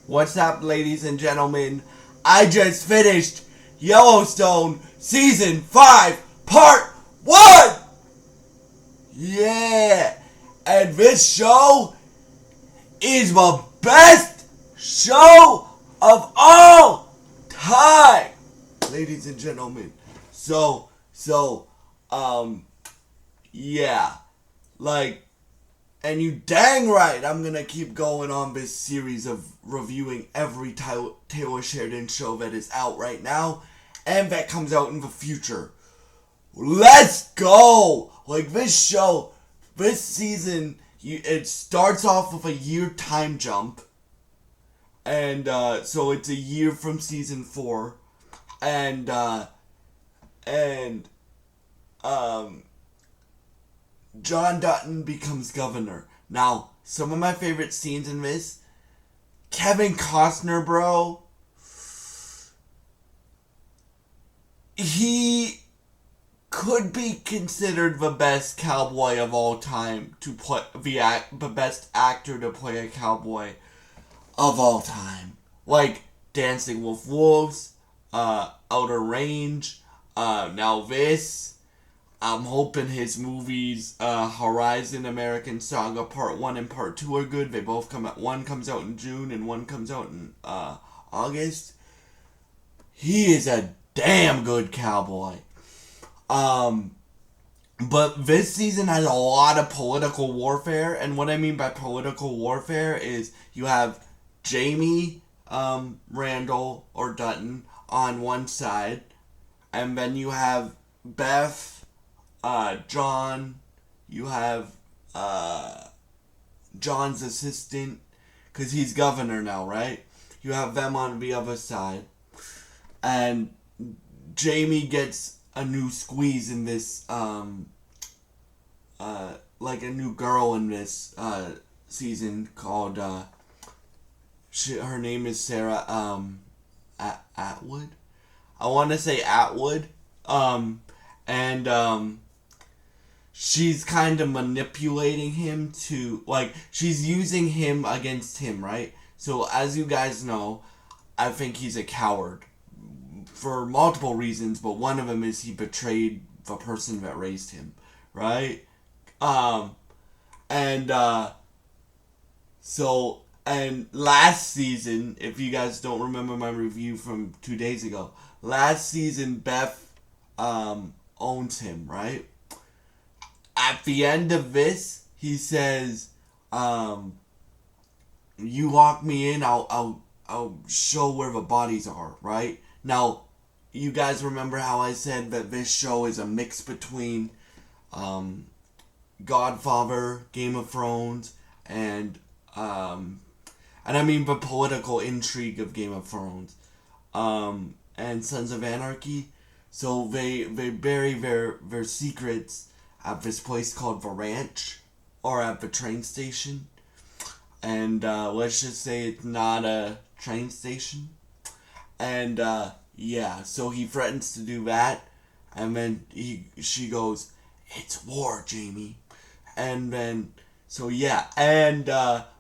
What's up, ladies and gentlemen? I just finished Yellowstone Season 5, Part 1! Yeah! And this show is the best show of all time! Ladies and gentlemen. Yeah. And you dang right, I'm gonna keep going on this series of reviewing every Taylor Sheridan show that is out right now and that comes out in the future. Let's go! This show, this season, it starts off with a year time jump. And so it's a year from season 4. And John Dutton becomes governor. Now, some of my favorite scenes in this, Kevin Costner, bro, he could be considered the best cowboy of all time to play the best actor to play a cowboy of all time. Like Dancing with Wolves, Outer Range, now this. I'm hoping his movies, Horizon, American Saga Part 1 and Part 2 are good. They both come out, one comes out in June and one comes out in August. He is a damn good cowboy. But this season has a lot of political warfare, and what I mean by political warfare is you have Jamie, Randall, or Dutton on one side, and then you have Beth, John, you have John's assistant, because he's governor now, right? You have them on the other side. And Jamie gets a new squeeze in this, like a new girl in this season called, her name is Sarah Atwood? I want to say Atwood. She's kind of manipulating him to, she's using him against him, right? So, as you guys know, I think he's a coward. For multiple reasons, but one of them is he betrayed the person that raised him, right? And last season, if you guys don't remember my review from 2 days ago, last season, Beth, owns him, right? At the end of this, he says, you lock me in, I'll show where the bodies are, right? Now, you guys remember how I said that this show is a mix between Godfather, Game of Thrones, and I mean the political intrigue of Game of Thrones, and Sons of Anarchy. So they bury their secrets at this place called the Ranch, or at the train station. And let's just say it's not a train station. And yeah, so he threatens to do that, and then she goes, "It's war, Jamie." And then, so yeah, and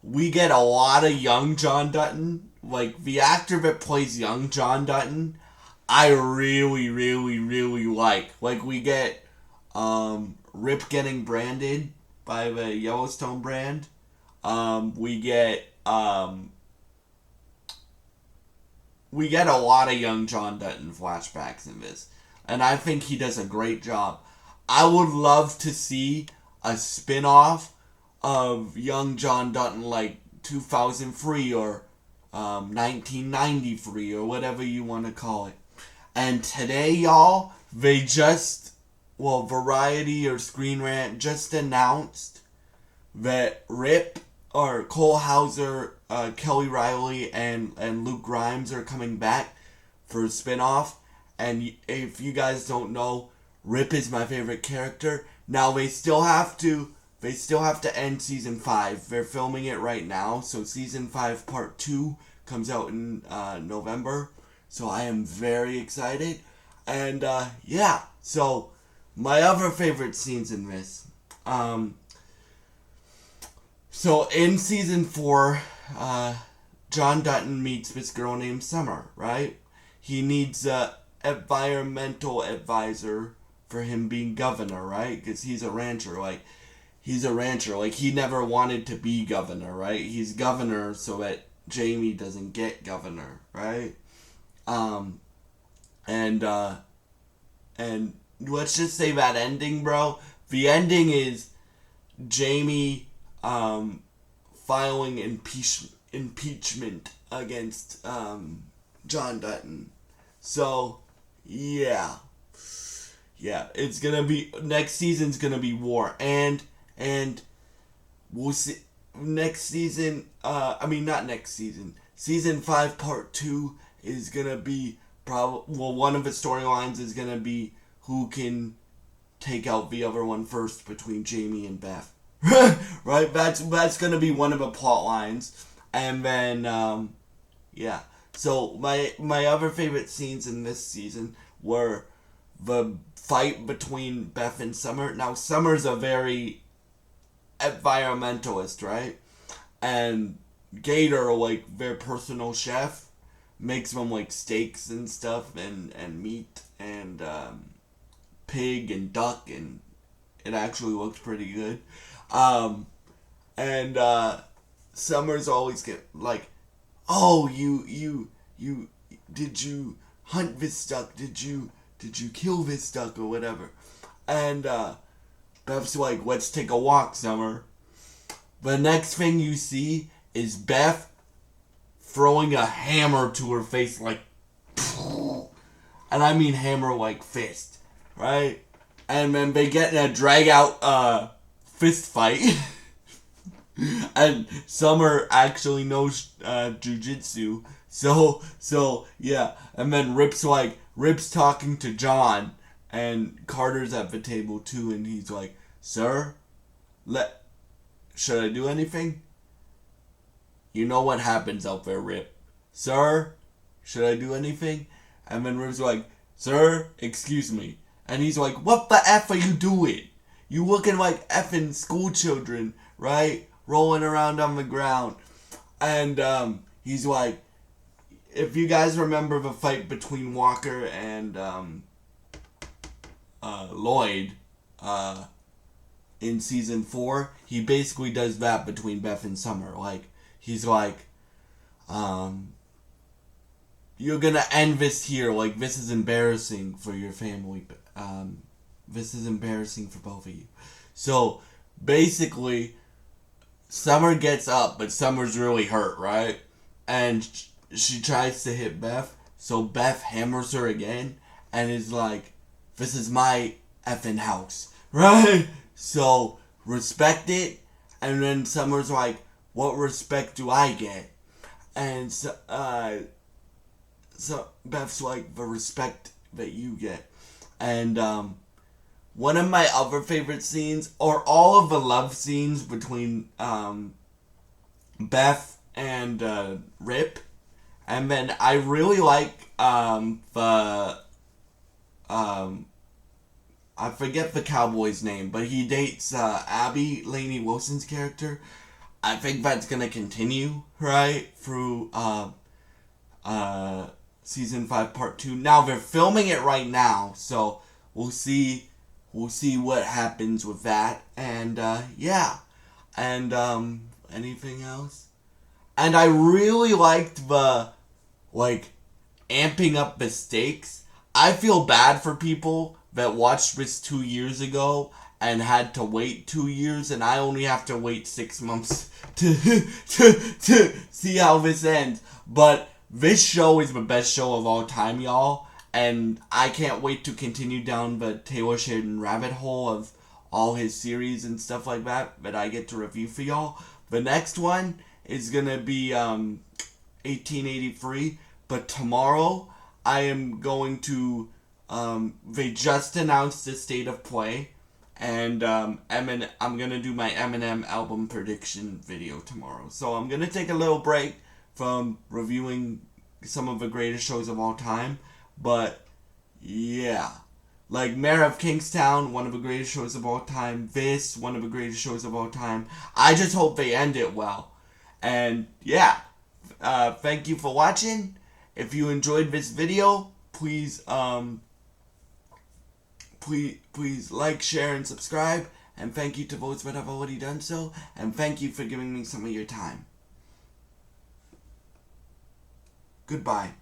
we get a lot of young John Dutton. Like, the actor that plays young John Dutton, I really, really, really like. Like, we get Rip getting branded by the Yellowstone brand. We get a lot of young John Dutton flashbacks in this. And I think he does a great job. I would love to see a spin-off of young John Dutton, like 2003 or 1993 or whatever you want to call it. And today, y'all, Variety or Screen Rant just announced that Rip, or Cole Hauser, Kelly Riley, and Luke Grimes are coming back for a spin-off. And if you guys don't know, Rip is my favorite character. Now, they still have to end season 5. They're filming it right now, so season 5 part 2 comes out in November. So I am very excited. And yeah, so my other favorite scenes in this. So in season 4, John Dutton meets this girl named Summer, right? He needs a environmental advisor for him being governor, right? Because he's a rancher, like he never wanted to be governor, right? He's governor so that Jamie doesn't get governor, right? Um, and let's just say that ending, bro. The ending is Jamie filing impeachment against John Dutton. So yeah, it's gonna be next season's gonna be war, and we'll see next season. Not next season. Season 5, Part 2 is gonna be one of the storylines is gonna be who can take out the other one first between Jamie and Beth. Right? That's gonna be one of the plot lines. And then So my other favorite scenes in this season were the fight between Beth and Summer. Now Summer's a very environmentalist, right? And Gator, like their personal chef, makes them like steaks and stuff and meat and pig and duck, and it actually looked pretty good. And Summer's always get like, oh, you did you hunt this duck? Did you kill this duck or whatever? And Beth's like, let's take a walk, Summer. The next thing you see is Beth throwing a hammer to her face, like, and I mean hammer like fist, right? And then they get in a drag out fist fight. And Summer actually knows jujitsu, so yeah. And then Rip's talking to John, and Carter's at the table too, and he's like, "Sir, should I do anything? You know what happens out there, Rip. Sir, should I do anything?" And then Rip's like, "Sir, excuse me." And he's like, "What the F are you doing? You looking like effing school children, right? Rolling around on the ground." And he's like, if you guys remember the fight between Walker and Lloyd in season 4, he basically does that between Beth and Summer. Like, he's like, you're gonna end this here. Like, this is embarrassing for your family. This is embarrassing for both of you. So basically, Summer gets up, but Summer's really hurt, right? And she tries to hit Beth, so Beth hammers her again, and is like, this is my effing house, right? So, respect it. And then Summer's like, what respect do I get? And so Beth's like, the respect that you get. And one of my other favorite scenes, or all of the love scenes between Beth and Rip. And then I really like I forget the cowboy's name, but he dates Abby, Lainey Wilson's character. I think that's gonna continue, right, through season 5, part 2. Now they're filming it right now, so we'll see what happens with that. And yeah, and anything else? And I really liked the amping up the stakes. I feel bad for people that watched this 2 years ago and had to wait 2 years, and I only have to wait 6 months to see how this ends. But this show is the best show of all time, y'all, and I can't wait to continue down the Taylor Sheridan rabbit hole of all his series and stuff like that I get to review for y'all. The next one is gonna be 1883, but tomorrow I am going to they just announced the state of play, and I'm gonna do my Eminem album prediction video tomorrow. So I'm gonna take a little break from reviewing some of the greatest shows of all time, but yeah, like Mayor of Kingstown, one of the greatest shows of all time. This, one of the greatest shows of all time. I just hope they end it well, and yeah, thank you for watching. If you enjoyed this video, please please like, share, and subscribe. And thank you to those that have already done so. And thank you for giving me some of your time. Goodbye.